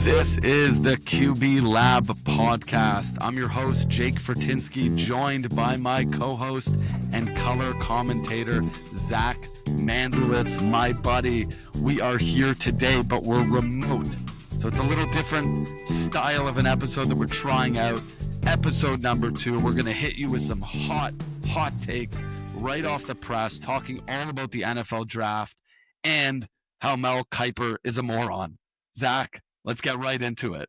This is the QB Lab podcast. I'm your host, Jake Fertinsky, joined by my co-host and color commentator, Zach Mandlewitz, my buddy. We are here today, but we're remote. So it's a little different style of an episode that we're trying out. Episode number 2, we're going to hit you with some hot takes right off the press, talking all about the NFL draft and how Mel Kiper is a moron. Zach, let's get right into it.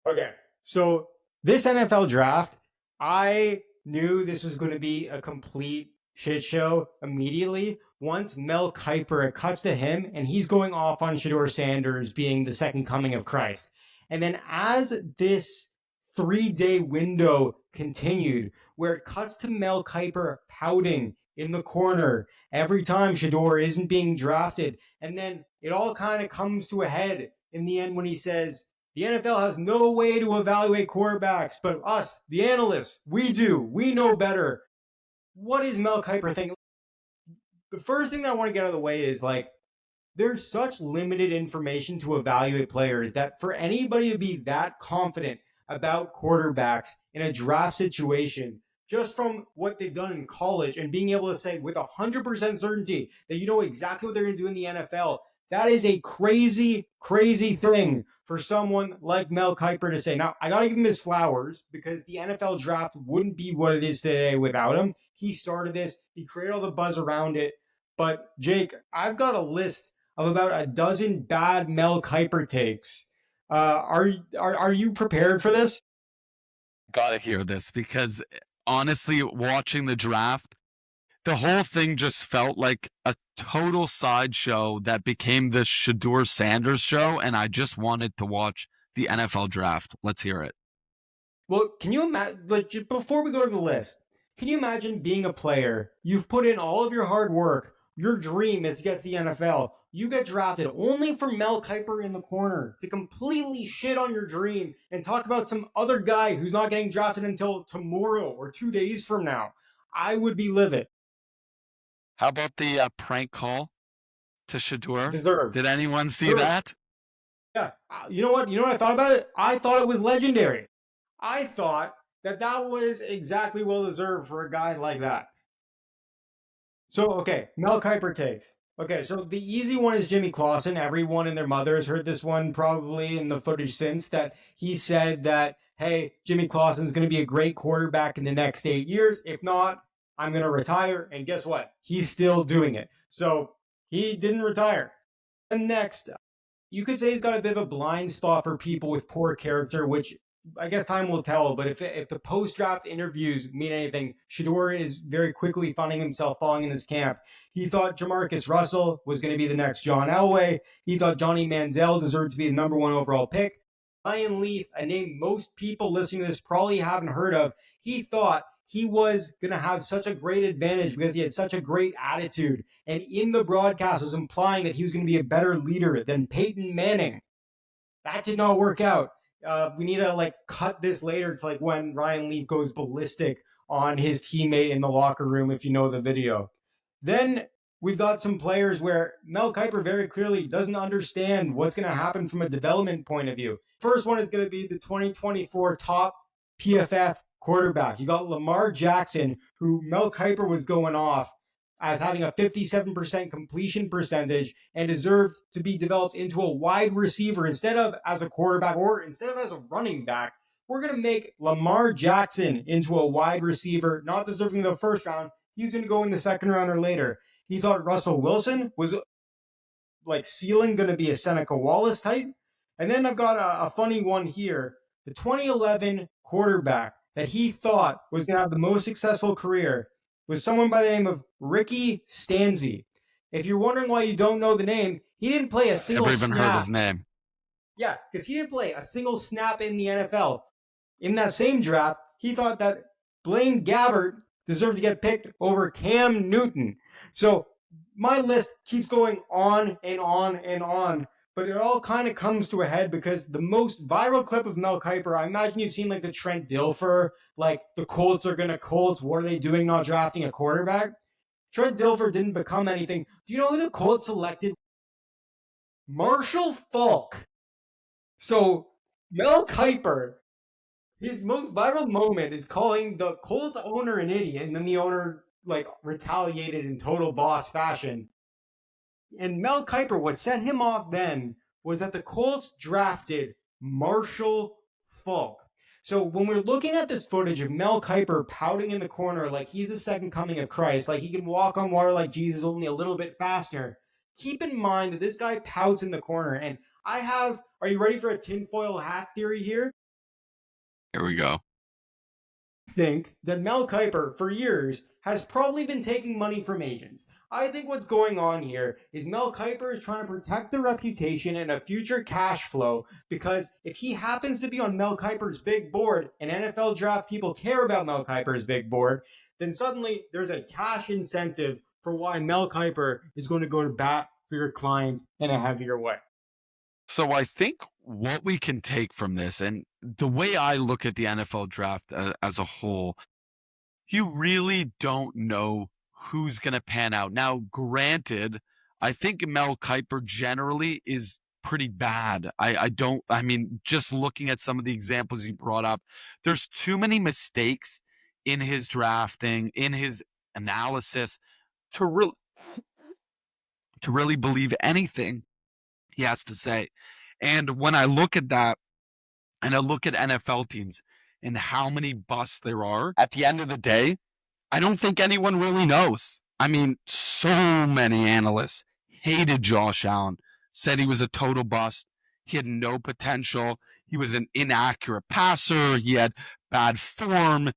Okay, so this NFL draft, I knew this was going to be a complete shit show immediately once Mel Kiper cuts to him and he's going off on Shedeur Sanders being the second coming of Christ. And then as this 3-day window continued, where it cuts to Mel Kiper pouting in the corner every time Shedeur isn't being drafted, and then it all kind of comes to a head in the end when he says, the NFL has no way to evaluate quarterbacks, but us, the analysts, we do. We know better. What is Mel Kiper thinking? The first thing that I want to get out of the way is, there's such limited information to evaluate players that for anybody to be that confident about quarterbacks in a draft situation, just from what they've done in college and being able to say with 100% certainty that you know exactly what they're going to do in the NFL, that is a crazy, crazy thing for someone like Mel Kiper to say. Now, I got to give him his flowers because the NFL draft wouldn't be what it is today without him. He started this. He created all the buzz around it. But, Jake, I've got a list of about a dozen bad Mel Kiper takes. Are you prepared for this? Gotta hear this because honestly, watching the draft, the whole thing just felt like a total sideshow that became the Shedeur Sanders show, and I just wanted to watch the NFL draft. Let's hear it. Well, can you imagine, before we go to the list, can you imagine being a player? You've put in all of your hard work. Your dream is to get to the NFL. You get drafted only for Mel Kiper in the corner to completely shit on your dream and talk about some other guy who's not getting drafted until tomorrow or 2 days from now. I would be livid. How about the prank call to Shedeur? Deserved. Did anyone see that? Yeah. You know what I thought about it? I thought it was legendary. I thought that was exactly well deserved for a guy like that. So, okay, Mel Kiper takes. Okay, so the easy one is Jimmy Clausen. Everyone and their mother has heard this one probably in the footage since, that he said that, hey, Jimmy Clausen's going to be a great quarterback in the next 8 years. If not, I'm going to retire. And guess what? He's still doing it. So he didn't retire. And next, you could say he's got a bit of a blind spot for people with poor character, which I guess time will tell. But if the post-draft interviews mean anything, Shedeur is very quickly finding himself falling in this camp. He thought Jamarcus Russell was going to be the next John Elway. He thought Johnny Manziel deserved to be the number 1 overall pick. Ryan Leaf, a name most people listening to this probably haven't heard of, he thought he was going to have such a great advantage because he had such a great attitude. And in the broadcast was implying that he was going to be a better leader than Peyton Manning. That did not work out. We need to cut this later to when Ryan Leaf goes ballistic on his teammate in the locker room, if you know the video. Then we've got some players where Mel Kiper very clearly doesn't understand what's going to happen from a development point of view. First one is going to be the 2024 top PFF quarterback. You got Lamar Jackson, who Mel Kiper was going off as having a 57% completion percentage and deserved to be developed into a wide receiver instead of as a quarterback or instead of as a running back. We're going to make Lamar Jackson into a wide receiver, not deserving the first round. He's going to go in the second round or later. He thought Russell Wilson was ceiling going to be a Seneca Wallace type. And then I've got a funny one here. The 2011 quarterback that he thought was going to have the most successful career was someone by the name of Ricky Stanzi. If you're wondering why you don't know the name, he didn't play a single snap. Never even heard his name. Yeah, because he didn't play a single snap in the NFL. In that same draft, he thought that Blaine Gabbert deserved to get picked over Cam Newton. So my list keeps going on and on and on, but it all kind of comes to a head because the most viral clip of Mel Kiper, I imagine you've seen the Trent Dilfer, the Colts are going to Colts, what are they doing not drafting a quarterback? Trent Dilfer didn't become anything. Do you know who the Colts selected? Marshall Faulk. So Mel Kiper, his most viral moment is calling the Colts owner an idiot, and then the owner like retaliated in total boss fashion. And Mel Kiper, what set him off then was that the Colts drafted Marshall Falk. So when we're looking at this footage of Mel Kiper pouting in the corner like he's the second coming of Christ, like he can walk on water like Jesus, only a little bit faster, keep in mind that this guy pouts in the corner. And are you ready for a tinfoil hat theory here? Here we go. Think that Mel Kiper, for years, has probably been taking money from agents. I think what's going on here is Mel Kiper is trying to protect the reputation and a future cash flow, because if he happens to be on Mel Kiper's big board and NFL draft people care about Mel Kiper's big board, then suddenly there's a cash incentive for why Mel Kiper is going to go to bat for your clients in a heavier way. So I think what we can take from this, and the way I look at the NFL draft as a whole, you really don't know who's going to pan out. Now, granted, I think Mel Kiper generally is pretty bad. I mean, just looking at some of the examples you brought up, there's too many mistakes in his drafting, in his analysis to really believe anything he has to say. And when I look at that, and I look at NFL teams and how many busts there are, at the end of the day, I don't think anyone really knows. I mean, so many analysts hated Josh Allen, said he was a total bust. He had no potential. He was an inaccurate passer. He had bad form.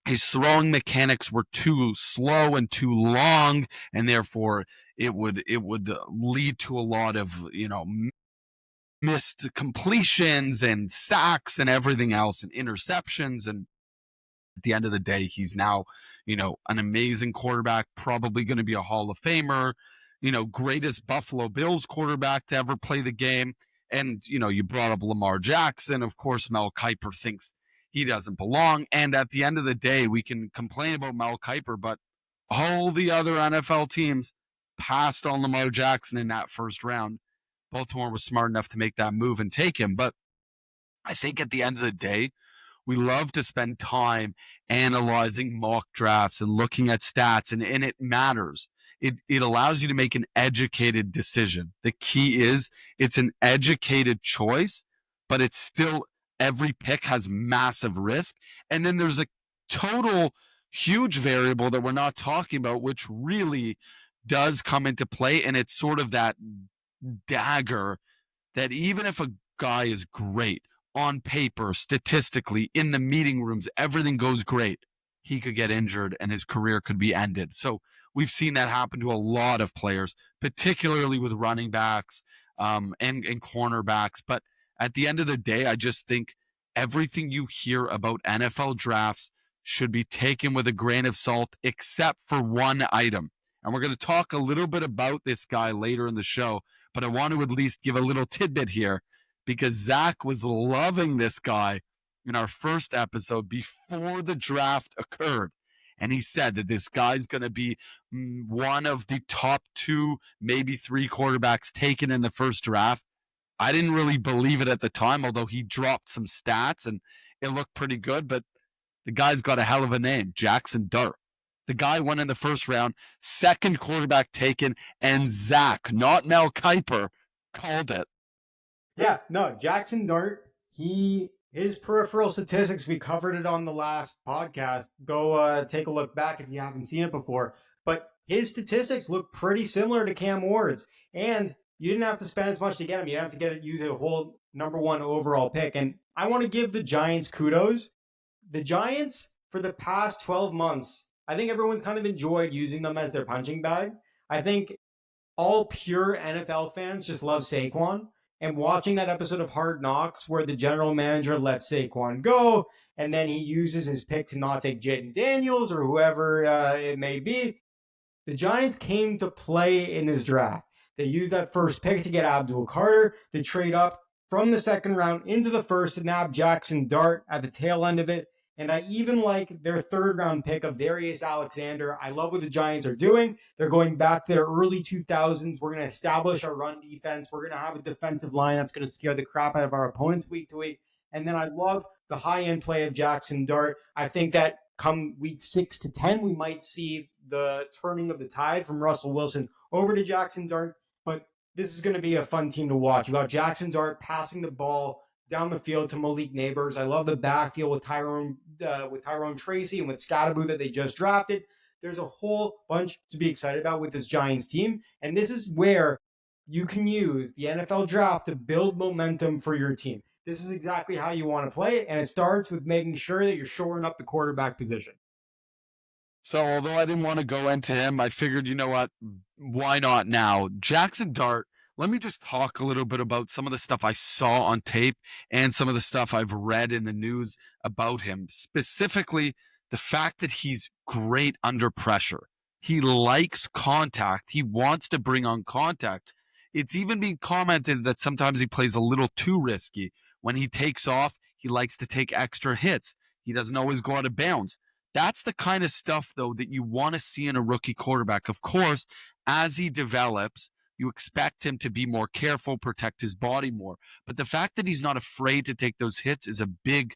His throwing mechanics were too slow and too long, and therefore it would lead to a lot of, missed completions and sacks and everything else and interceptions. And at the end of the day, he's now, an amazing quarterback, probably going to be a Hall of Famer, greatest Buffalo Bills quarterback to ever play the game. And, you brought up Lamar Jackson. Of course, Mel Kiper thinks he doesn't belong. And at the end of the day, we can complain about Mel Kiper, but all the other NFL teams passed on Lamar Jackson in that first round. Baltimore was smart enough to make that move and take him. But I think at the end of the day, we love to spend time analyzing mock drafts and looking at stats, and it matters. It allows you to make an educated decision. The key is it's an educated choice, but it's still, every pick has massive risk. And then there's a total huge variable that we're not talking about, which really does come into play. And it's sort of that dagger that even if a guy is great on paper, statistically, in the meeting rooms, everything goes great, he could get injured and his career could be ended. So we've seen that happen to a lot of players, particularly with running backs and cornerbacks. But at the end of the day, I just think everything you hear about NFL drafts should be taken with a grain of salt, except for one item. And we're going to talk a little bit about this guy later in the show, but I want to at least give a little tidbit here, because Zach was loving this guy in our first episode before the draft occurred. And he said that this guy's going to be one of the top 2, maybe 3 quarterbacks taken in the first draft. I didn't really believe it at the time, although he dropped some stats and it looked pretty good. But the guy's got a hell of a name, Jackson Dart. The guy went in the first round, second quarterback taken, and Zach, not Mel Kiper, called it. Yeah, no, Jackson Dart, his peripheral statistics, we covered it on the last podcast. Go take a look back if you haven't seen it before. But his statistics look pretty similar to Cam Ward's. And you didn't have to spend as much to get him. You didn't have to use a whole number 1 overall pick. And I want to give the Giants kudos. The Giants, for the past 12 months, I think everyone's kind of enjoyed using them as their punching bag. I think all pure NFL fans just love Saquon. And watching that episode of Hard Knocks where the general manager lets Saquon go, and then he uses his pick to not take Jaden Daniels or whoever it may be, the Giants came to play in this draft. They used that first pick to get Abdul Carter, to trade up from the second round into the first to nab Jackson Dart at the tail end of it. And I even like their third round pick of Darius Alexander. I love what the Giants are doing. They're going back to their early 2000s. We're going to establish our run defense. We're going to have a defensive line that's going to scare the crap out of our opponents week to week. And then I love the high end play of Jaxson Dart. I think that come week 6 to 10, we might see the turning of the tide from Russell Wilson over to Jaxson Dart. But this is going to be a fun team to watch. You got Jaxson Dart passing the ball down the field to Malik Neighbors. I love the backfield with Tyrone Tracy and with Scatteraboo that they just drafted. There's a whole bunch to be excited about with this Giants team, and this is where you can use the NFL draft to build momentum for your team. This is exactly how you want to play it, and it starts with making sure that you're shoring up the quarterback position. So although I didn't want to go into him, I figured, you know what, why not now? Jaxson Dart, let me just talk a little bit about some of the stuff I saw on tape and some of the stuff I've read in the news about him. Specifically, the fact that he's great under pressure. He likes contact. He wants to bring on contact. It's even been commented that sometimes he plays a little too risky. When he takes off, he likes to take extra hits. He doesn't always go out of bounds. That's the kind of stuff, though, that you want to see in a rookie quarterback. Of course, as he develops, you expect him to be more careful, protect his body more. But the fact that he's not afraid to take those hits is a big,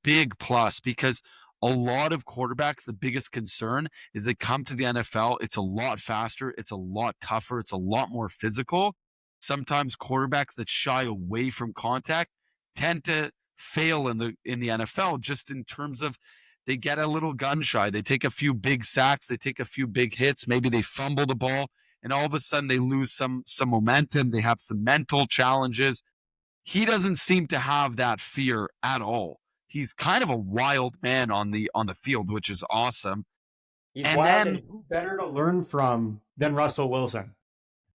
big plus, because a lot of quarterbacks, the biggest concern is they come to the NFL. It's a lot faster. It's a lot tougher. It's a lot more physical. Sometimes quarterbacks that shy away from contact tend to fail in the NFL, just in terms of they get a little gun shy. They take a few big sacks. They take a few big hits. Maybe they fumble the ball, and all of a sudden they lose some momentum. They have some mental challenges. He doesn't seem to have that fear at all. He's kind of a wild man on the field, which is awesome. He's wild, and who better to learn from than Russell Wilson?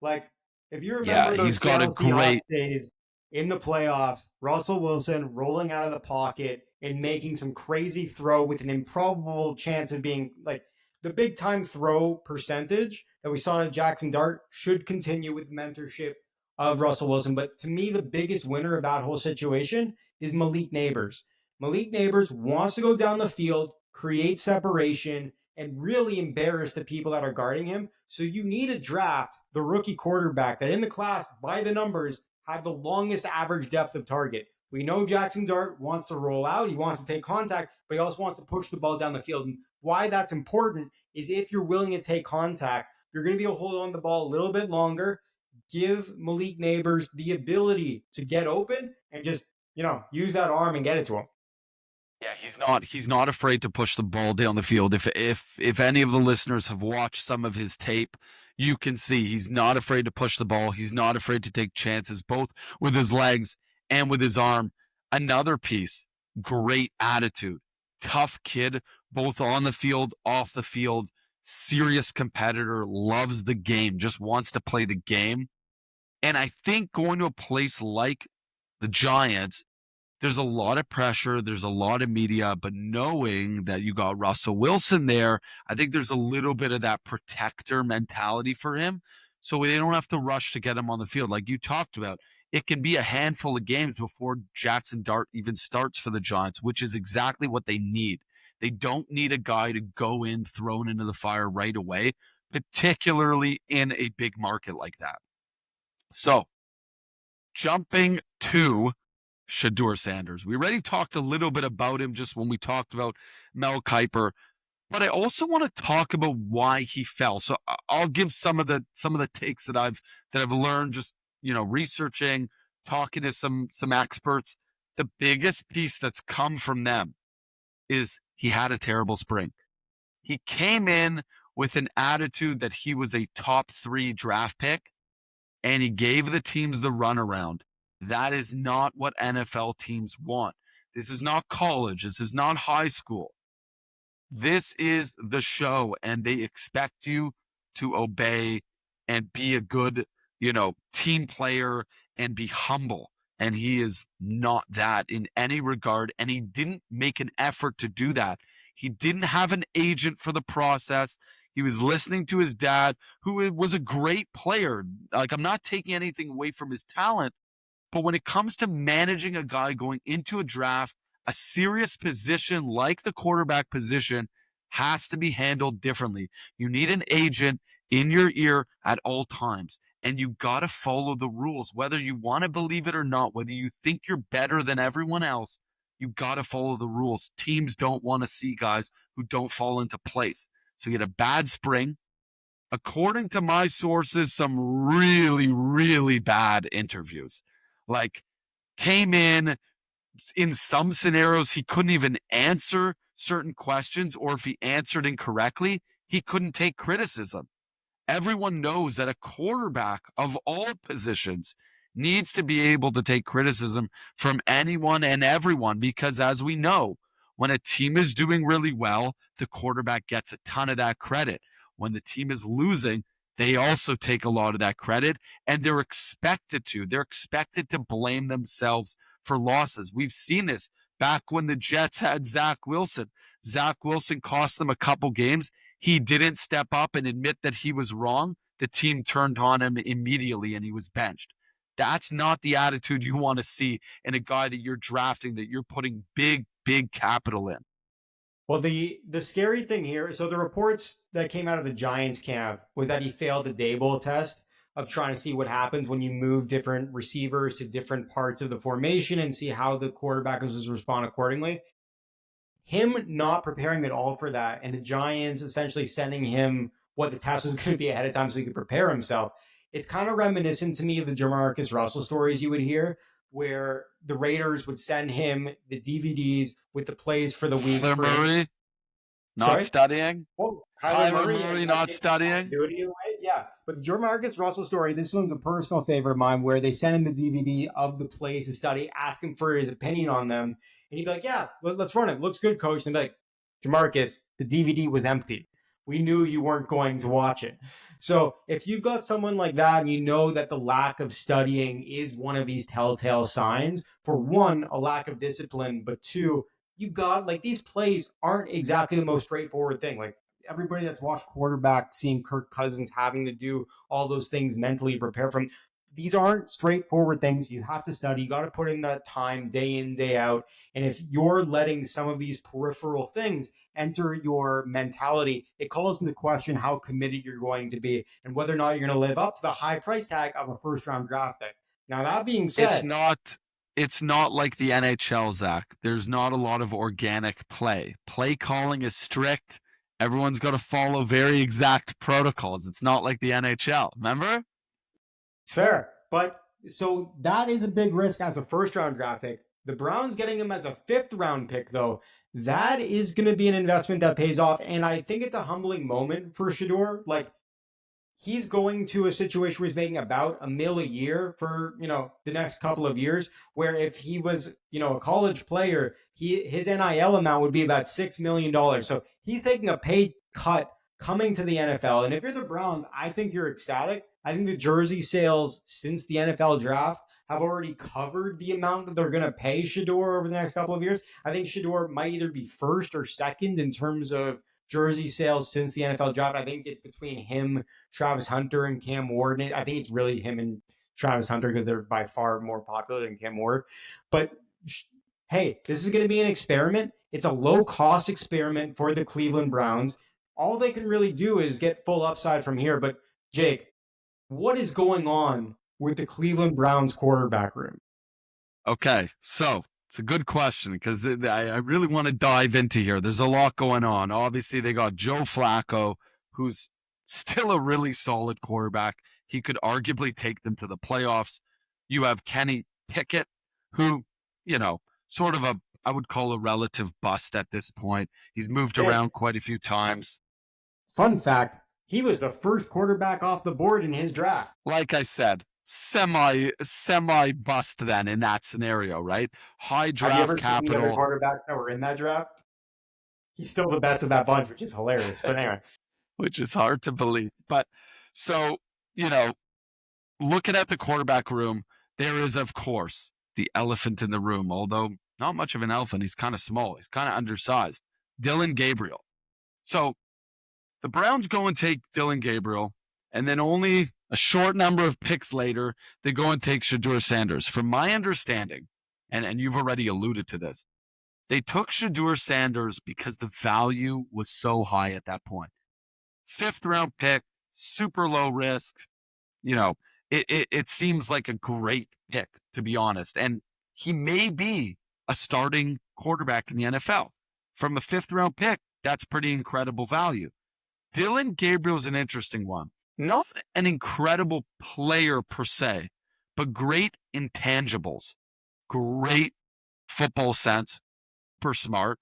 Like, if you remember those Seattle Seahawks days in the playoffs, Russell Wilson rolling out of the pocket and making some crazy throw with an improbable chance of being like the big time throw percentage that we saw in Jaxson Dart should continue with the mentorship of Russell Wilson. But to me, the biggest winner of that whole situation is Malik Neighbors. Malik Neighbors wants to go down the field, create separation, and really embarrass the people that are guarding him. So you need to draft the rookie quarterback that in the class, by the numbers, had the longest average depth of target. We know Jaxson Dart wants to roll out. He wants to take contact, but he also wants to push the ball down the field. And why that's important is if you're willing to take contact, you're going to be able to hold on to the ball a little bit longer, give Malik Neighbors the ability to get open and just, use that arm and get it to him. Yeah, he's not afraid to push the ball down the field. If any of the listeners have watched some of his tape, you can see he's not afraid to push the ball. He's not afraid to take chances, both with his legs and with his arm. Another piece, great attitude. Tough kid, both on the field, off the field, serious competitor, loves the game, just wants to play the game. And I think going to a place like the Giants, there's a lot of pressure, there's a lot of media, but knowing that you got Russell Wilson there, I think there's a little bit of that protector mentality for him. So they don't have to rush to get him on the field. Like you talked about, it can be a handful of games before Jaxson Dart even starts for the Giants, which is exactly what they need. They don't need a guy to go in, thrown into the fire right away, particularly in a big market like that. So, jumping to Shedeur Sanders. We already talked a little bit about him just when we talked about Mel Kiper, but I also want to talk about why he fell. So I'll give some of the takes that I've learned just, researching, talking to some experts. The biggest piece that's come from them is he had a terrible spring. He came in with an attitude that he was a top 3 draft pick, and he gave the teams the runaround. That is not what NFL teams want. This is not college. This is not high school. This is the show, and they expect you to obey and be a good, team player and be humble. And he is not that in any regard, and he didn't make an effort to do that. He didn't have an agent for the process. He was listening to his dad, who was a great player. Like, I'm not taking anything away from his talent, but when it comes to managing a guy going into a draft A serious position like the quarterback position has to be handled differently. You need an agent in your ear at all times, and you got to follow the rules, whether you want to believe it or not, whether you think you're better than everyone else. You got to follow the rules. Teams don't want to see guys who don't fall into place. So you had a bad spring. According to my sources, some really, really bad interviews. Like, came in some scenarios, he couldn't even answer certain questions, or if he answered incorrectly, he couldn't take criticism. Everyone knows that a quarterback of all positions needs to be able to take criticism from anyone and everyone, because as we know, when a team is doing really well, the quarterback gets a ton of that credit. When the team is losing, they also take a lot of that credit, and they're expected to. They're expected to blame themselves for losses. We've seen this back when the Jets had Zach Wilson. Zach Wilson cost them a couple games. He didn't step up and admit that he was wrong. The team turned on him immediately and he was benched. That's not the attitude you want to see in a guy that you're drafting, that you're putting big, big capital in. Well, the scary thing here, so the reports that came out of the Giants camp was that he failed the Daboll test of trying to see what happens when you move different receivers to different parts of the formation and see how the quarterback was respond accordingly. Him not preparing at all for that, and the Giants essentially sending him what the test was going to be ahead of time so he could prepare himself. It's kind of reminiscent to me of the Jamarcus Russell stories you would hear, where the Raiders would send him the DVDs with the plays for the week. Kyler Murray not studying. Well, Kyler Murray not studying. Yeah, but the Jamarcus Russell story, this one's a personal favorite of mine, where they send him the DVD of the plays to study, ask him for his opinion on them, and he'd be like, "Yeah, let's run it. Looks good, coach." And they'd be like, "Jamarcus, the DVD was empty. We knew you weren't going to watch it." So if you've got someone like that and you know that the lack of studying is one of these telltale signs, for one, a lack of discipline, but two, you've got like these plays aren't exactly the most straightforward thing. Like everybody that's watched quarterback, seeing Kirk Cousins having to do all those things mentally prepare from, these aren't straightforward things. You have to study. You got to put in that time day in, day out. And if you're letting some of these peripheral things enter your mentality, it calls into question how committed you're going to be and whether or not you're going to live up to the high price tag of a first round draft pick. Now, that being said, it's not like the NHL, Zach. There's not a lot of organic play. Play calling is strict. Everyone's got to follow very exact protocols. It's not like the NHL. Remember? It's fair. But so that is a big risk as a first round draft pick. The Browns getting him as a fifth round pick, though, that is going to be an investment that pays off. And I think it's a humbling moment for Shedeur. Like, he's going to a situation where he's making about $1 million a year for, the next couple of years, where if he was, a college player, his NIL amount would be about $6 million. So he's taking a pay cut coming to the NFL. And if you're the Browns, I think you're ecstatic. I think the jersey sales since the NFL draft have already covered the amount that they're going to pay Shedeur over the next couple of years. I think Shedeur might either be first or second in terms of jersey sales since the NFL draft. I think it's between him, Travis Hunter, and Cam Ward. I think it's really him and Travis Hunter because they're by far more popular than Cam Ward. But hey, this is going to be an experiment. It's a low-cost experiment for the Cleveland Browns. All they can really do is get full upside from here. But Jake, what is going on with the Cleveland Browns quarterback room? Okay, so it's a good question because I really want to dive into here. There's a lot going on. Obviously, they got Joe Flacco, who's still a really solid quarterback. He could arguably take them to the playoffs. You have Kenny Pickett, who, sort of I would call a relative bust at this point. He's moved around quite a few times. Fun fact, he was the first quarterback off the board in his draft. Like I said, semi bust then in that scenario, right? High draft Have you ever capital. seen the other quarterbacks that were in that draft? He's still the best of that bunch, which is hilarious. But anyway. Which is hard to believe. But so, looking at the quarterback room, there is, of course, the elephant in the room, although not much of an elephant. He's kind of small. He's kind of undersized. Dillon Gabriel. So the Browns go and take Dillon Gabriel, and then only a short number of picks later, they go and take Shedeur Sanders. From my understanding, and you've already alluded to this, They took Shedeur Sanders because the value was so high at that point. 5th round pick, super low risk. You know, it seems like a great pick, to be honest. And he may be a starting quarterback in the NFL. From a 5th round pick, that's pretty incredible value. Dylan Gabriel's an interesting one. Not an incredible player per se, but great intangibles, great football sense, super smart.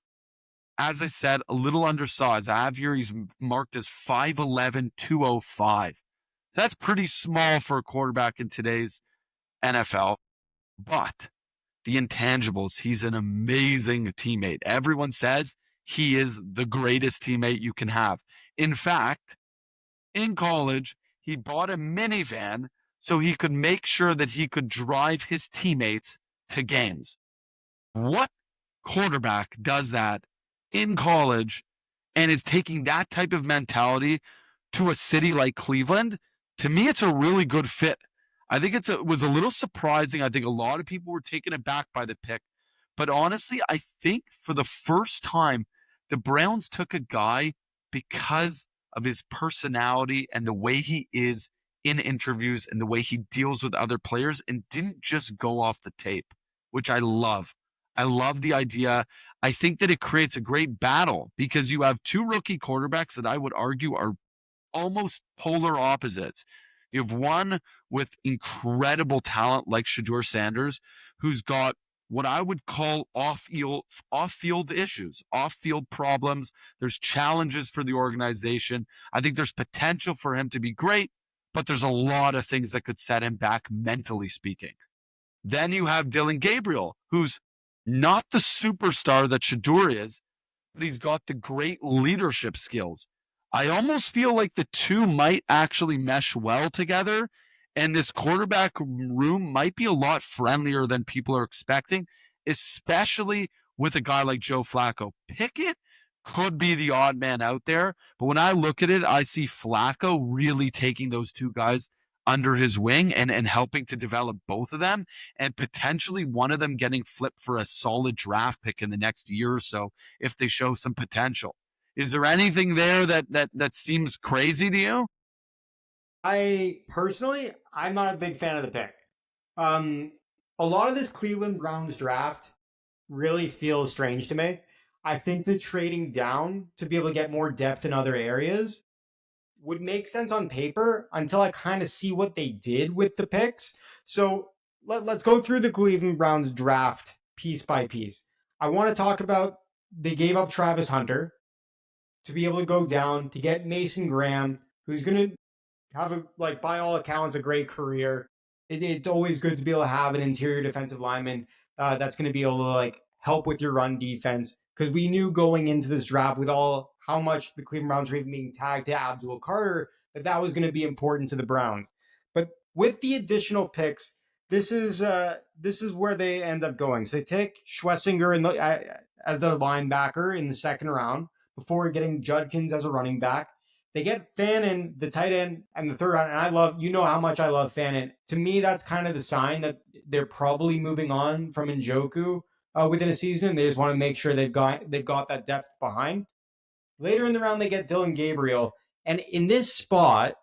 As I said, a little undersized. I have here he's marked as 5'11", 205. So that's pretty small for a quarterback in today's NFL. But the intangibles, he's an amazing teammate. Everyone says he is the greatest teammate you can have. In fact, in college, he bought a minivan so he could make sure that he could drive his teammates to games. What quarterback does that in college and is taking that type of mentality to a city like Cleveland? To me, it's a really good fit. I think it was a little surprising. I think a lot of people were taken aback by the pick. But honestly, I think for the first time, the Browns took a guy because of his personality and the way he is in interviews and the way he deals with other players and didn't just go off the tape, which I love. I love the idea. I think that it creates a great battle because you have two rookie quarterbacks that I would argue are almost polar opposites. You have one with incredible talent like Shedeur Sanders, who's got what I would call off-field issues, off-field problems. There's challenges for the organization. I think there's potential for him to be great, but there's a lot of things that could set him back mentally speaking. Then you have Dylan Gabriel, who's not the superstar that Shedeur is, but he's got the great leadership skills. I almost feel like the two might actually mesh well together, and this quarterback room might be a lot friendlier than people are expecting, especially with a guy like Joe Flacco. Pickett could be the odd man out there, but when I look at it, I see Flacco really taking those two guys under his wing and helping to develop both of them, and potentially one of them getting flipped for a solid draft pick in the next year or so if they show some potential. Is there anything there that seems crazy to you? I'm not a big fan of the pick. Um, a lot of this Cleveland Browns draft really feels strange to me. I think that trading down to be able to get more depth in other areas would make sense on paper until I kind of see what they did with the picks. So let's go through the Cleveland Browns draft piece by piece. I want to talk about they gave up Travis Hunter to be able to go down to get Mason Graham, who's going to have, by all accounts, a great career. It's always good to be able to have an interior defensive lineman that's going to be able to help with your run defense, because we knew going into this draft with all how much the Cleveland Browns were even being tagged to Abdul Carter that was going to be important to the Browns. But with the additional picks, this is where they end up going. So they take Schlesinger as their linebacker in the second round before getting Judkins as a running back. They get Fannin, the tight end, and the third round. And you know how much I love Fannin. To me, that's kind of the sign that they're probably moving on from Njoku within a season. They just want to make sure they've got that depth behind. Later in the round, they get Dylan Gabriel. And in this spot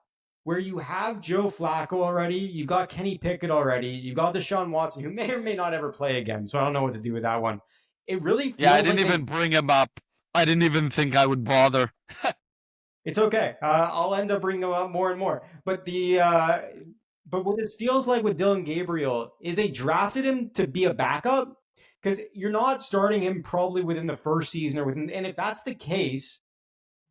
where you have Joe Flacco already, you got Kenny Pickett already, you got Deshaun Watson, who may or may not ever play again. So I don't know what to do with that one. It really feels I didn't even bring him up. I didn't even think I would bother. It's okay. I'll end up bringing him up more and more. But what it feels like with Dylan Gabriel is they drafted him to be a backup, because you're not starting him probably within the first season and if that's the case,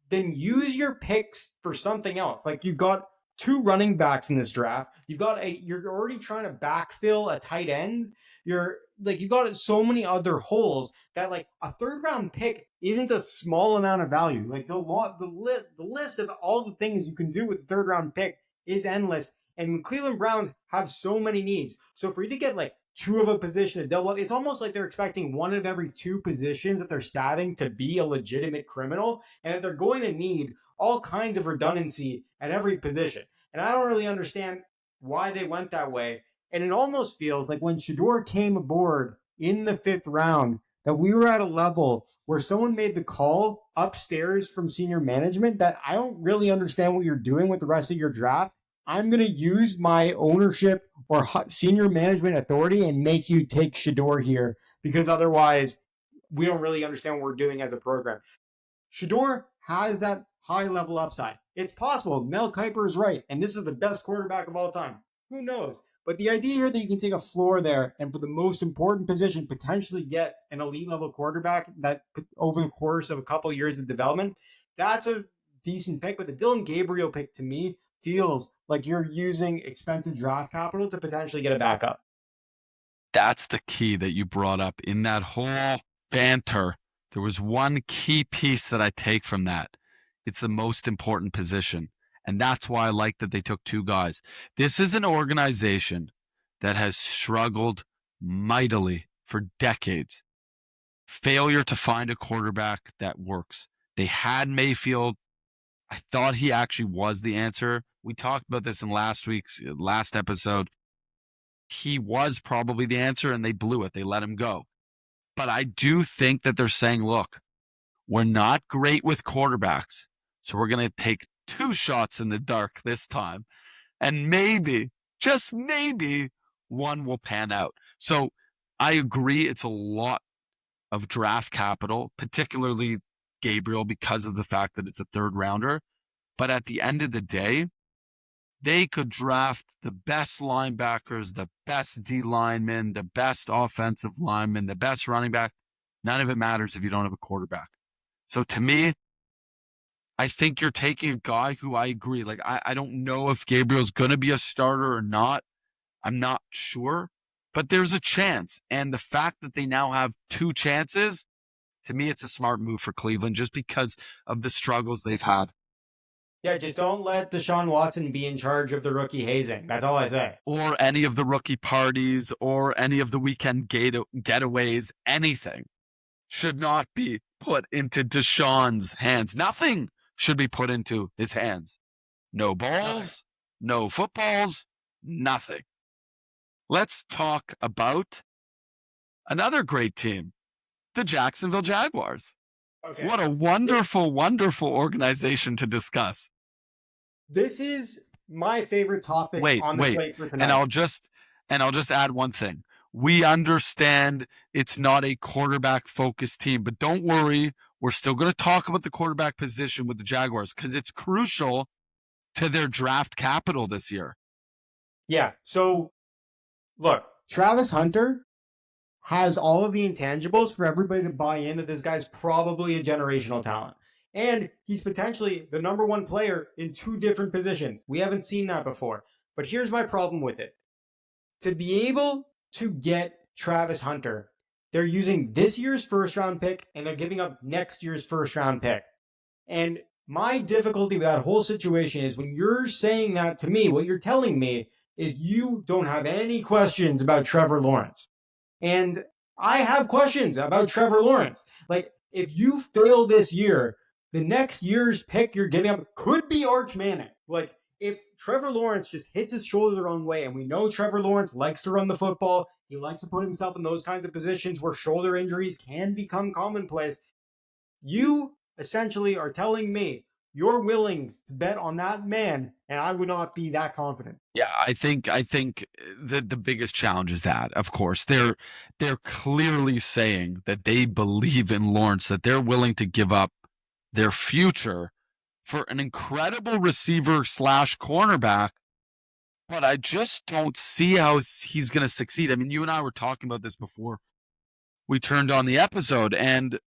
then use your picks for something else. You've got two running backs in this draft. You're already trying to backfill a tight end. You've got so many other holes that a third round pick isn't a small amount of value. The list of all the things you can do with a third round pick is endless. And Cleveland Browns have so many needs. So for you to get two of a position to double up, it's almost like they're expecting one of every two positions that they're stabbing to be a legitimate criminal, and that they're going to need all kinds of redundancy at every position. And I don't really understand why they went that way. And it almost feels like when Shedeur came aboard in the fifth round, that we were at a level where someone made the call upstairs from senior management that I don't really understand what you're doing with the rest of your draft. I'm going to use my ownership or senior management authority and make you take Shedeur here because otherwise we don't really understand what we're doing as a program. Shedeur has that high level upside. It's possible. Mel Kiper is right, and this is the best quarterback of all time. Who knows? But the idea here that you can take a floor there and for the most important position, potentially get an elite level quarterback that over the course of a couple of years of development, that's a decent pick. But the Dylan Gabriel pick to me feels like you're using expensive draft capital to potentially get a backup. That's the key that you brought up in that whole banter. There was one key piece that I take from that. It's the most important position. And that's why I like that they took two guys. This is an organization that has struggled mightily for decades. Failure to find a quarterback that works. They had Mayfield. I thought he actually was the answer. We talked about this in last episode. He was probably the answer and they blew it. They let him go. But I do think that they're saying, look, we're not great with quarterbacks. So we're going to take 2 shots in the dark this time. And maybe, just maybe, one will pan out. So I agree it's a lot of draft capital, particularly Gabriel, because of the fact that it's a 3rd rounder. But at the end of the day, they could draft the best linebackers, the best D linemen, the best offensive linemen, the best running back. None of it matters if you don't have a quarterback. So to me, I think you're taking a guy who I agree. Like, I don't know if Gabriel's going to be a starter or not. I'm not sure, but there's a chance. And the fact that they now have 2 chances, to me, it's a smart move for Cleveland just because of the struggles they've had. Yeah, just don't let Deshaun Watson be in charge of the rookie hazing. That's all I say. Or any of the rookie parties or any of the weekend getaways, anything should not be put into Deshaun's hands. Nothing should be put into his hands. No balls, no footballs, nothing. Let's talk about another great team, the Jacksonville Jaguars. Okay. What a wonderful, wonderful organization to discuss. This is my favorite topic on the slate for tonight. And I'll just add one thing. We understand it's not a quarterback-focused team, but don't worry. We're still going to talk about the quarterback position with the Jaguars because it's crucial to their draft capital this year. Yeah. So, look, Travis Hunter has all of the intangibles for everybody to buy in that this guy's probably a generational talent. And he's potentially the number 1 player in 2 different positions. We haven't seen that before. But here's my problem with it. To be able to get Travis Hunter, they're using this year's 1st round pick and they're giving up next year's 1st round pick. And my difficulty with that whole situation is when you're saying that to me, what you're telling me is you don't have any questions about Trevor Lawrence. And I have questions about Trevor Lawrence. Like, if you fail this year, the next year's pick you're giving up could be Arch Manning. Like, if Trevor Lawrence just hits his shoulder the wrong way, and we know Trevor Lawrence likes to run the football, he likes to put himself in those kinds of positions where shoulder injuries can become commonplace, you essentially are telling me you're willing to bet on that man, and I would not be that confident. Yeah, I think the biggest challenge is that, of course, they're clearly saying that they believe in Lawrence, that they're willing to give up their future for an incredible receiver / cornerback, but I just don't see how he's going to succeed. I mean, you and I were talking about this before we turned on the episode, and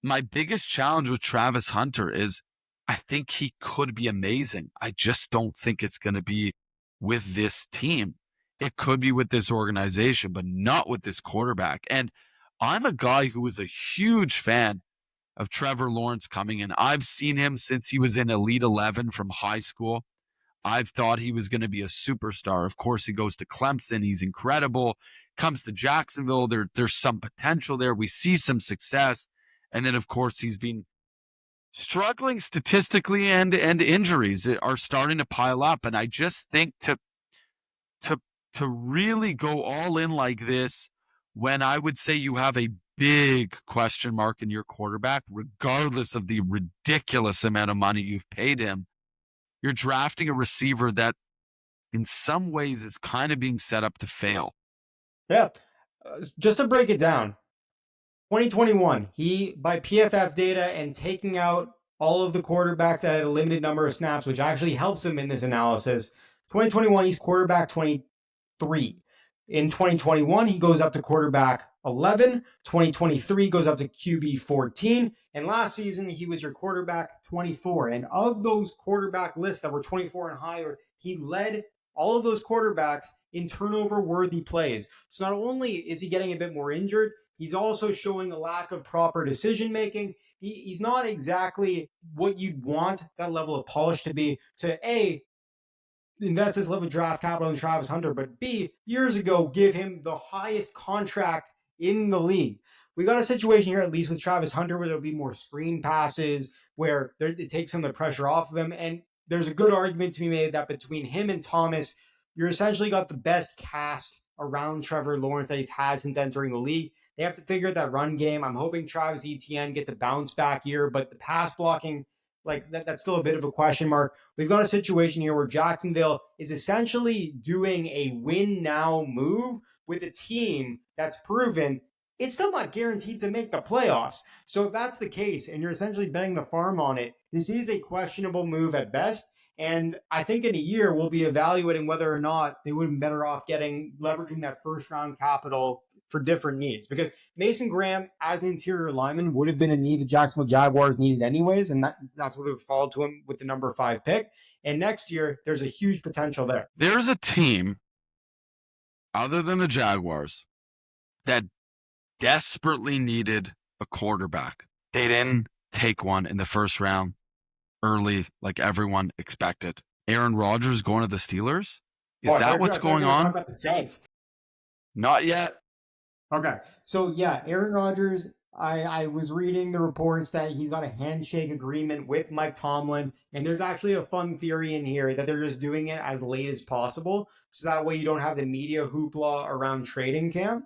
my biggest challenge with Travis Hunter is I think he could be amazing. I just don't think it's going to be with this team. It could be with this organization, but not with this quarterback. And I'm a guy who was a huge fan of Trevor Lawrence coming in. I've seen him since he was in Elite 11 from high school. I've thought he was going to be a superstar. Of course, he goes to Clemson. He's incredible. Comes to Jacksonville. There's some potential there. We see some success. And then, of course, he's been struggling statistically, and injuries are starting to pile up. And I just think to really go all in like this, when I would say you have a big question mark in your quarterback, regardless of the ridiculous amount of money you've paid him, you're drafting a receiver that in some ways is kind of being set up to fail. Yeah. Just to break it down, 2021, he, by PFF data and taking out all of the quarterbacks that had a limited number of snaps, which actually helps him in this analysis, 2021, he's quarterback 23. In 2021, he goes up to quarterback 11. 2023 goes up to QB 14. And last season, he was your quarterback 24. And of those quarterback lists that were 24 and higher, he led all of those quarterbacks in turnover-worthy plays. So not only is he getting a bit more injured, he's also showing a lack of proper decision-making. He's not exactly what you'd want that level of polish to be to, A, invest this level of draft capital in Travis Hunter, but B, years ago, give him the highest contract in the league. We got a situation here, at least with Travis Hunter, where there'll be more screen passes, where it takes some of the pressure off of him. And there's a good argument to be made that between him and Thomas, you're essentially got the best cast around Trevor Lawrence that he's had since entering the league. They have to figure out that run game. I'm hoping Travis Etienne gets a bounce back year, but the pass blocking, like that's still a bit of a question mark. We've got a situation here where Jacksonville is essentially doing a win now move with a team that's proven it's still not guaranteed to make the playoffs. So if that's the case and you're essentially betting the farm on it, this is a questionable move at best. And I think in a year we'll be evaluating whether or not they would have been better off leveraging that first round capital for different needs. Because Mason Graham as an interior lineman would have been a need the Jacksonville Jaguars needed anyways, and that's what would have fallen to him with the number 5 pick. And next year, there's a huge potential there. There's a team other than the Jaguars that desperately needed a quarterback. They didn't take one in the first round early like everyone expected. Aaron Rodgers going to the Steelers? Is that what's going on? About the Saints. Not yet. Okay. So, yeah, Aaron Rodgers, I was reading the reports that he's got a handshake agreement with Mike Tomlin, and there's actually a fun theory in here that they're just doing it as late as possible, so that way you don't have the media hoopla around trading camp.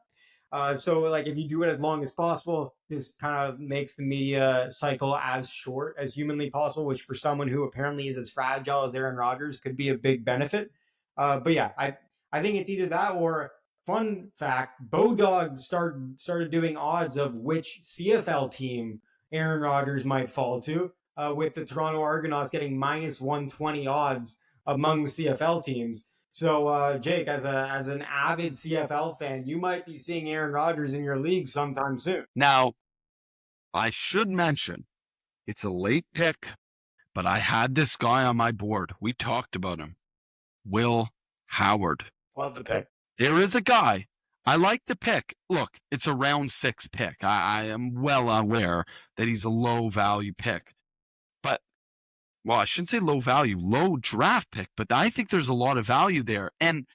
So, like, if you do it as long as possible, this kind of makes the media cycle as short as humanly possible, which for someone who apparently is as fragile as Aaron Rodgers could be a big benefit. But yeah, I think it's either that or, fun fact, Bodog started doing odds of which CFL team Aaron Rodgers might fall to, with the Toronto Argonauts getting minus 120 odds among CFL teams. So, Jake, as an avid CFL fan, you might be seeing Aaron Rodgers in your league sometime soon. Now, I should mention, it's a late pick, but I had this guy on my board. We talked about him. Will Howard. Love the pick. There is a guy. I like the pick. Look, it's a round 6 pick. I am well aware that he's a low value pick. But, well, I shouldn't say low value, low draft pick, but I think there's a lot of value there. And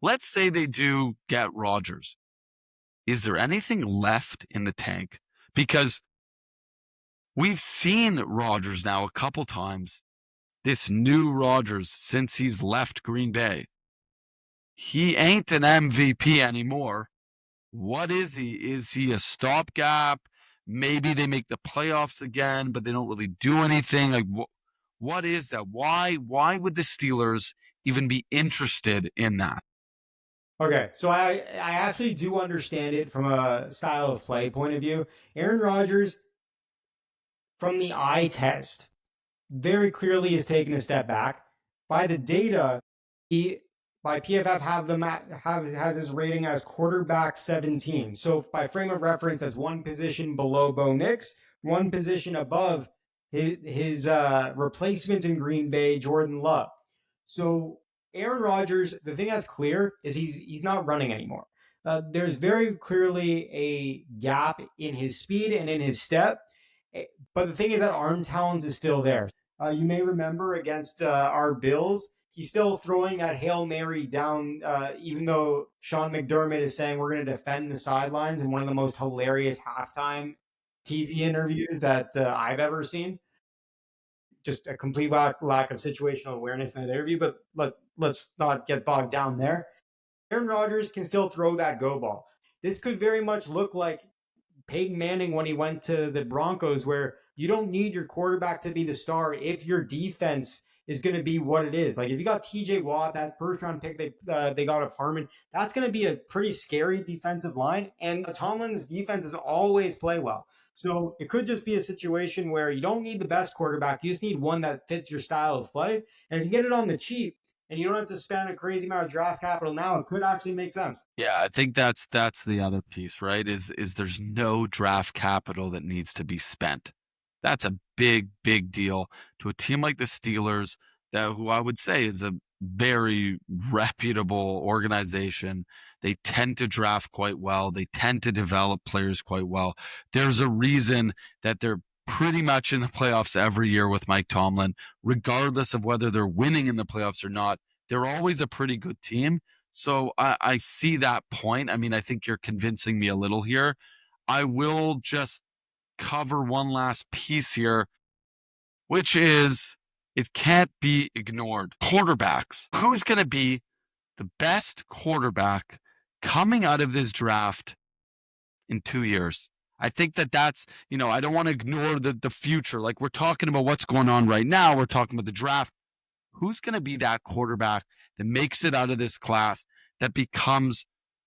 let's say they do get Rodgers. Is there anything left in the tank? Because we've seen Rodgers now a couple times. This new Rodgers, since he's left Green Bay, he ain't an MVP anymore. What is he? Is he a stopgap? Maybe they make the playoffs again, but they don't really do anything. Like, what is that? Why would the Steelers even be interested in that? Okay, so I actually do understand it from a style of play point of view. Aaron Rodgers, from the eye test, very clearly has taken a step back. By the data, by PFF has his rating as quarterback 17. So by frame of reference, that's one position below Bo Nix, one position above his replacement in Green Bay, Jordan Love. So Aaron Rodgers, the thing that's clear is he's not running anymore. There's very clearly a gap in his speed and in his step. But the thing is that arm talent is still there. You may remember against our Bills, he's still throwing that Hail Mary down, even though Sean McDermott is saying we're going to defend the sidelines in one of the most hilarious halftime TV interviews that I've ever seen. Just a complete lack of situational awareness in that interview, but let's not get bogged down there. Aaron Rodgers can still throw that go ball. This could very much look like Peyton Manning when he went to the Broncos, where you don't need your quarterback to be the star if your defense is going to be what it is. Like if you got TJ Watt, that first round pick they got of Harmon, that's going to be a pretty scary defensive line. And Tomlin's defenses always play well. So it could just be a situation where you don't need the best quarterback. You just need one that fits your style of play. And if you get it on the cheap, and you don't have to spend a crazy amount of draft capital now, it could actually make sense. Yeah, I think that's the other piece, right? Is there's no draft capital that needs to be spent. That's a big, big deal to a team like the Steelers, who I would say is a very reputable organization. They tend to draft quite well. They tend to develop players quite well. There's a reason that they're pretty much in the playoffs every year with Mike Tomlin, regardless of whether they're winning in the playoffs or not. They're always a pretty good team. So I see that point. I mean, I think you're convincing me a little here. I will just cover one last piece here, which is it can't be ignored. Quarterbacks. Who's going to be the best quarterback coming out of this draft in 2 years? I think that's, I don't want to ignore the future. Like we're talking about what's going on right now. We're talking about the draft. Who's going to be that quarterback that makes it out of this class, that becomes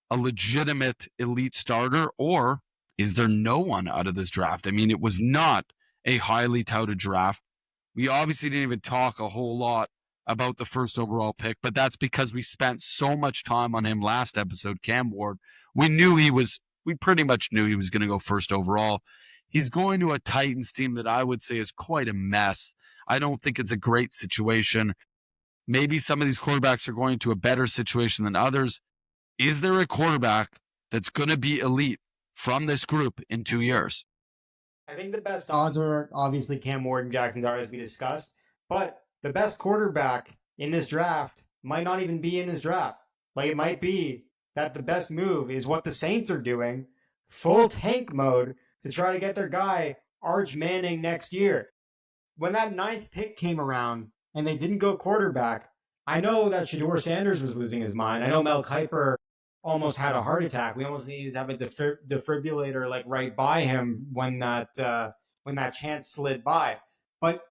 a legitimate elite starter? Or is there no one out of this draft? I mean, it was not a highly touted draft. We obviously didn't even talk a whole lot about the first overall pick, but that's because we spent so much time on him last episode, Cam Ward. We pretty much knew he was going to go first overall. He's going to a Titans team that I would say is quite a mess. I don't think it's a great situation. Maybe some of these quarterbacks are going to a better situation than others. Is there a quarterback that's going to be elite from this group in 2 years? I think the best odds are obviously Cam Ward and Jackson Dart, as we discussed. But the best quarterback in this draft might not even be in this draft. Like it might be that the best move is what the Saints are doing, full tank mode, to try to get their guy Arch Manning next year. When that 9th pick came around and they didn't go quarterback, I know that Shedeur Sanders was losing his mind. I know Mel Kiper almost had a heart attack. We almost needed to have a defibrillator like right by him when that chance slid by. But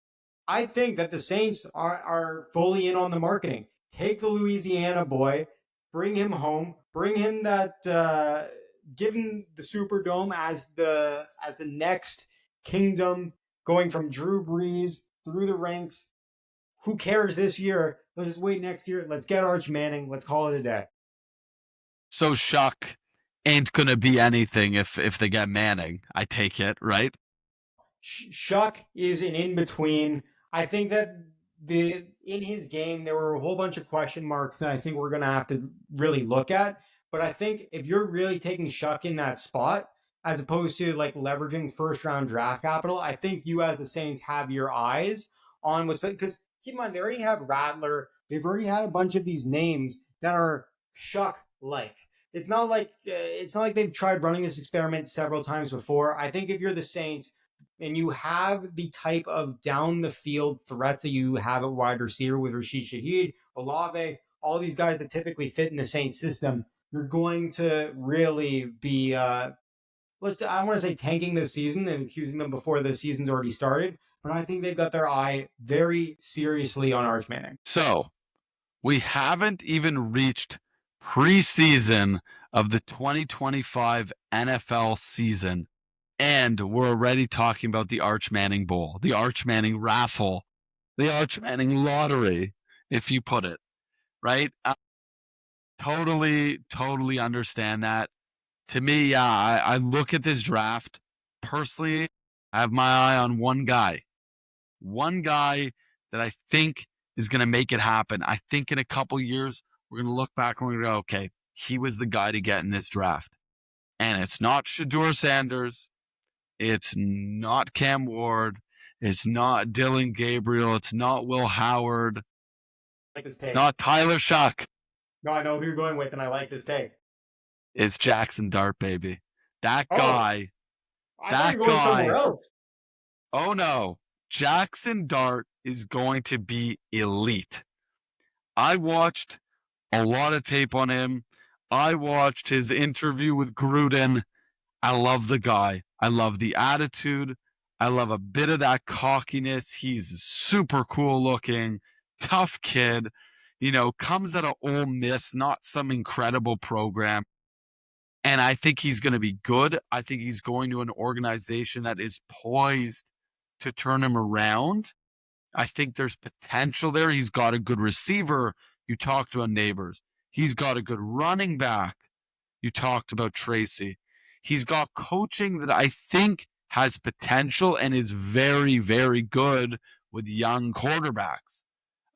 I think that the Saints are fully in on the marketing. Take the Louisiana boy, bring him home, bring him that, give him the Superdome as the next kingdom, going from Drew Brees through the ranks. Who cares this year? Let's just wait next year. Let's get Arch Manning. Let's call it a day. So Shuck ain't going to be anything if they get Manning, I take it, right? Shuck is an in-between. I think that in his game, there were a whole bunch of question marks that I think we're going to have to really look at. But I think if you're really taking Shuck in that spot, as opposed to like leveraging first-round draft capital, I think you as the Saints have your eyes on what's, because keep in mind, they already have Rattler. They've already had a bunch of these names that are Shuck-like. It's not like they've tried running this experiment several times before. I think if you're the Saints and you have the type of down the field threats that you have at wide receiver with Rashid Shaheed, Olave, all these guys that typically fit in the Saints system, you're going to really be, I want to say tanking this season and accusing them before the season's already started, but I think they've got their eye very seriously on Arch Manning. So we haven't even reached preseason of the 2025 NFL season, and we're already talking about the Arch Manning Bowl, the Arch Manning raffle, the Arch Manning lottery, if you put it, right? Totally understand that. To me, yeah, I look at this draft. Personally, I have my eye on one guy that I think is going to make it happen. I think in a couple years, we're going to look back and we're going to go, okay, he was the guy to get in this draft. And it's not Shedeur Sanders. It's not Cam Ward. It's not Dylan Gabriel. It's not Will Howard. It's not Tyler Shuck. No, I know who you're going with, and I like this take. It's Jackson Dart, baby. That guy. I thought you were going somewhere else. Oh, no. Jackson Dart is going to be elite. I watched a lot of tape on him. I watched his interview with Gruden. I love the guy. I love the attitude. I love a bit of that cockiness. He's super cool looking, tough kid, comes out of Ole Miss, not some incredible program. And I think he's going to be good. I think he's going to an organization that is poised to turn him around. I think there's potential there. He's got a good receiver. You talked about Neighbors. He's got a good running back. You talked about Tracy. He's got coaching that I think has potential and is very, very good with young quarterbacks.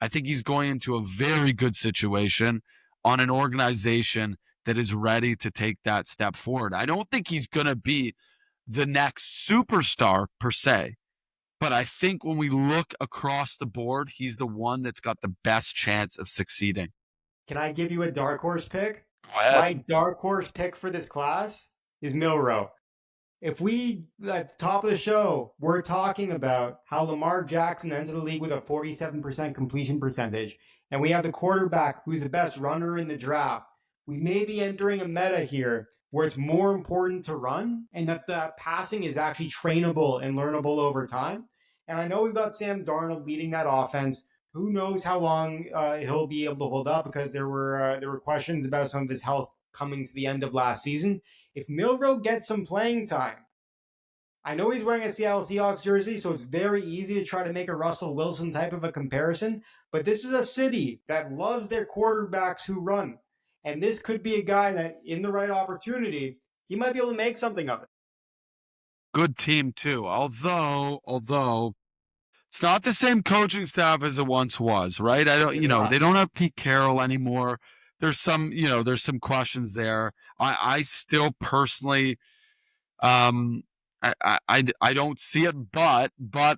I think he's going into a very good situation on an organization that is ready to take that step forward. I don't think he's going to be the next superstar per se, but I think when we look across the board, he's the one that's got the best chance of succeeding. Can I give you a dark horse pick? Go ahead. My dark horse pick for this class is Milroe. If we, at the top of the show, we're talking about how Lamar Jackson entered the league with a 47% completion percentage, and we have the quarterback who's the best runner in the draft, we may be entering a meta here where it's more important to run and that the passing is actually trainable and learnable over time. And I know we've got Sam Darnold leading that offense. Who knows how long he'll be able to hold up, because there were questions about some of his health coming to the end of last season. If Milroe gets some playing time, I know he's wearing a Seattle Seahawks jersey, so it's very easy to try to make a Russell Wilson type of a comparison. But this is a city that loves their quarterbacks who run. And this could be a guy that, in the right opportunity, he might be able to make something of it. Good team too. Although it's not the same coaching staff as it once was, right? They don't have Pete Carroll anymore. There's some questions there. I still personally, I don't see it, but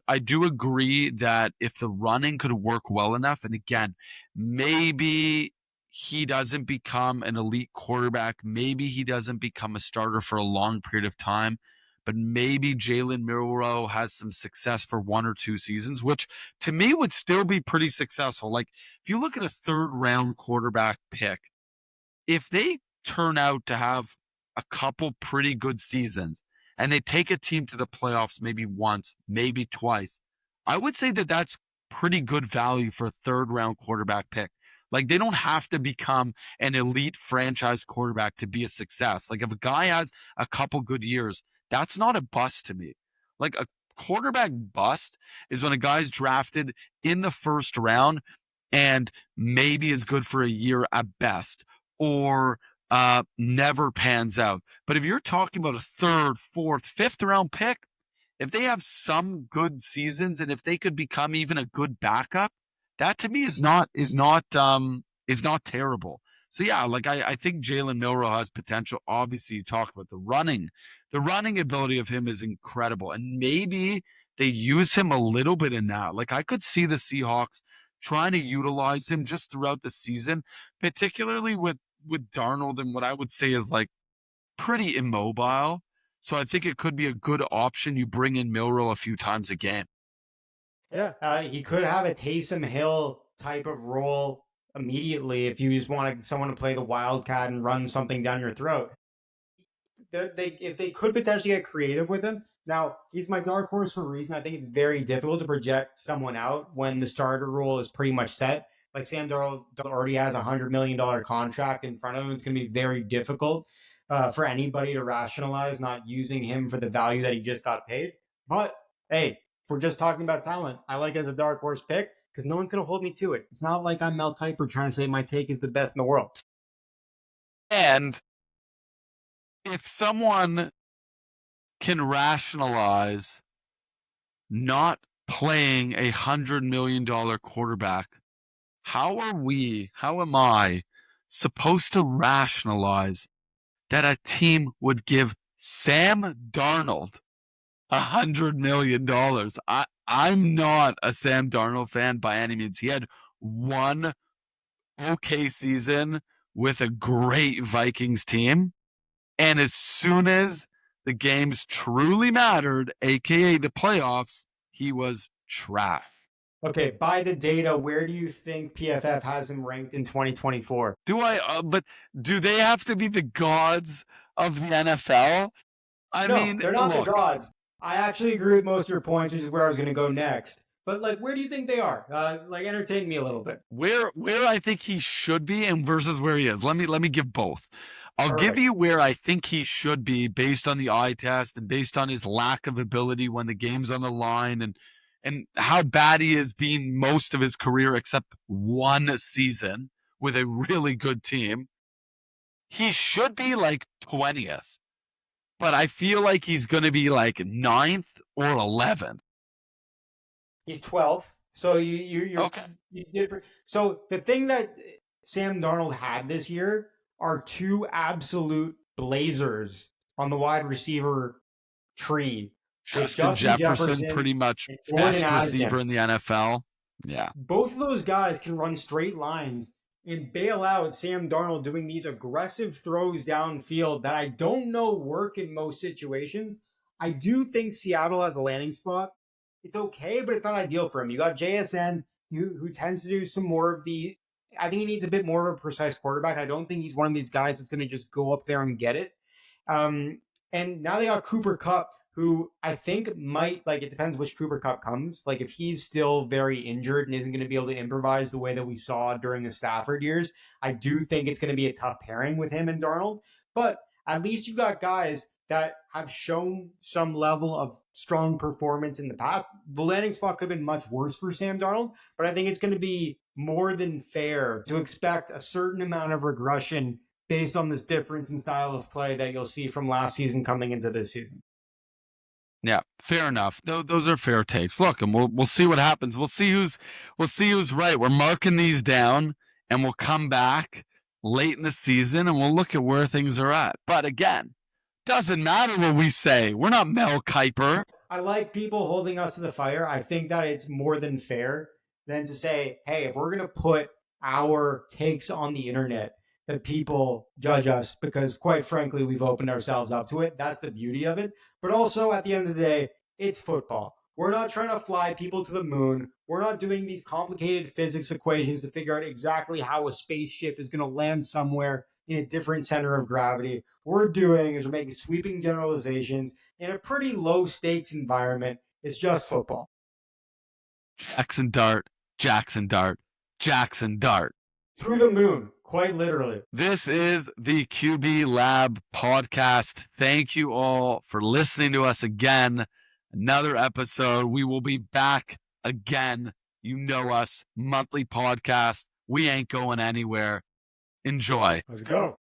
I do agree that if the running could work well enough, and again, maybe he doesn't become an elite quarterback, maybe he doesn't become a starter for a long period of time, but maybe Jalen Milroe has some success for 1 or 2 seasons, which to me would still be pretty successful. Like if you look at a 3rd round quarterback pick, if they turn out to have a couple pretty good seasons and they take a team to the playoffs maybe once, maybe twice, I would say that that's pretty good value for a 3rd round quarterback pick. Like they don't have to become an elite franchise quarterback to be a success. Like if a guy has a couple good years, that's not a bust to me. Like a quarterback bust is when a guy's drafted in the 1st round and maybe is good for a year at best, or never pans out. But if you're talking about a 3rd, 4th, 5th round pick, if they have some good seasons and if they could become even a good backup, that to me is not terrible. So yeah, like I think Jalen Milroe has potential. Obviously, you talked about the running. The running ability of him is incredible. And maybe they use him a little bit in that. Like I could see the Seahawks trying to utilize him just throughout the season, particularly with Darnold and what I would say is like pretty immobile. So I think it could be a good option. You bring in Milroe a few times a game. Yeah, he could have a Taysom Hill type of role immediately if you just wanted someone to play the wildcat and run something down your throat. If they could potentially get creative with him. Now, he's my dark horse for a reason. I think it's very difficult to project someone out when the starter role is pretty much set. Like Sam Darnold already has a $100 million contract in front of him. It's going to be very difficult for anybody to rationalize not using him for the value that he just got paid. But hey, if we're just talking about talent, I like it as a dark horse pick because no one's going to hold me to it. It's not like I'm Mel Kiper trying to say my take is the best in the world. And if someone can rationalize not playing $100 million quarterback, how am I supposed to rationalize that a team would give Sam Darnold $100 million? I'm not a Sam Darnold fan by any means. He had one okay season with a great Vikings team. And as soon as the games truly mattered, aka the playoffs, he was trash. Okay, by the data, where do you think PFF has him ranked in 2024? But do they have to be the gods of the NFL I No, mean, they're not the look, gods. I actually agree with most of your points, which is where I was going to go next. But like, where do you think they are? Like, entertain me a little bit. where I think he should be and versus where he is. Let me give both. I'll give Perfect. you where I think he should be based on the eye test and based on his lack of ability when the game's on the line and how bad he has been most of his career except one season with a really good team. He should be like 20th, but I feel like he's going to be like ninth or 11th. He's 12th. So you're Okay. you did. So the thing that Sam Darnold had this year are two absolute blazers on the wide receiver tree with Justin Justin Jefferson, Jefferson pretty much and Jordan best receiver Addison. in the NFL. Yeah. Both of those guys can run straight lines and bail out Sam Darnold doing these aggressive throws downfield that I don't know work in most situations. I do think Seattle has a landing spot. It's okay, but it's not ideal for him. You got JSN, who tends to do some more of the. I think he needs a bit more of a precise quarterback. I don't think he's one of these guys that's going to just go up there and get it. Um, and now they got Cooper Kupp, who I think might, like, it depends which Cooper Kupp comes. Like, if he's still very injured and isn't going to be able to improvise the way that we saw during the Stafford years, I do think it's going to be a tough pairing with him and Darnold. But at least you've got guys that have shown some level of strong performance in the past. The landing spot could have been much worse for Sam Darnold, but I think it's going to be more than fair to expect a certain amount of regression based on this difference in style of play that you'll see from last season coming into this season. Yeah, fair enough. Those are fair takes. Look, and we'll see what happens. We'll see who's right. We're marking these down, and we'll come back late in the season, and we'll look at where things are at. But again, doesn't matter what we say. We're not Mel Kiper. I like people holding us to the fire. I think that it's more than fair than to say, hey, if we're going to put our takes on the internet, that people judge us because, quite frankly, we've opened ourselves up to it. That's the beauty of it. But also, at the end of the day, it's football. We're not trying to fly people to the moon. We're not doing these complicated physics equations to figure out exactly how a spaceship is going to land somewhere in a different center of gravity. What we're doing is we're making sweeping generalizations in a pretty low stakes environment. It's just football. Jackson Dart, Jackson Dart, Jackson Dart. To the moon, quite literally. This is the QB Lab podcast. Thank you all for listening to us again. Another episode. We will be back again. You know us, monthly podcast. We ain't going anywhere. Enjoy. Let's go.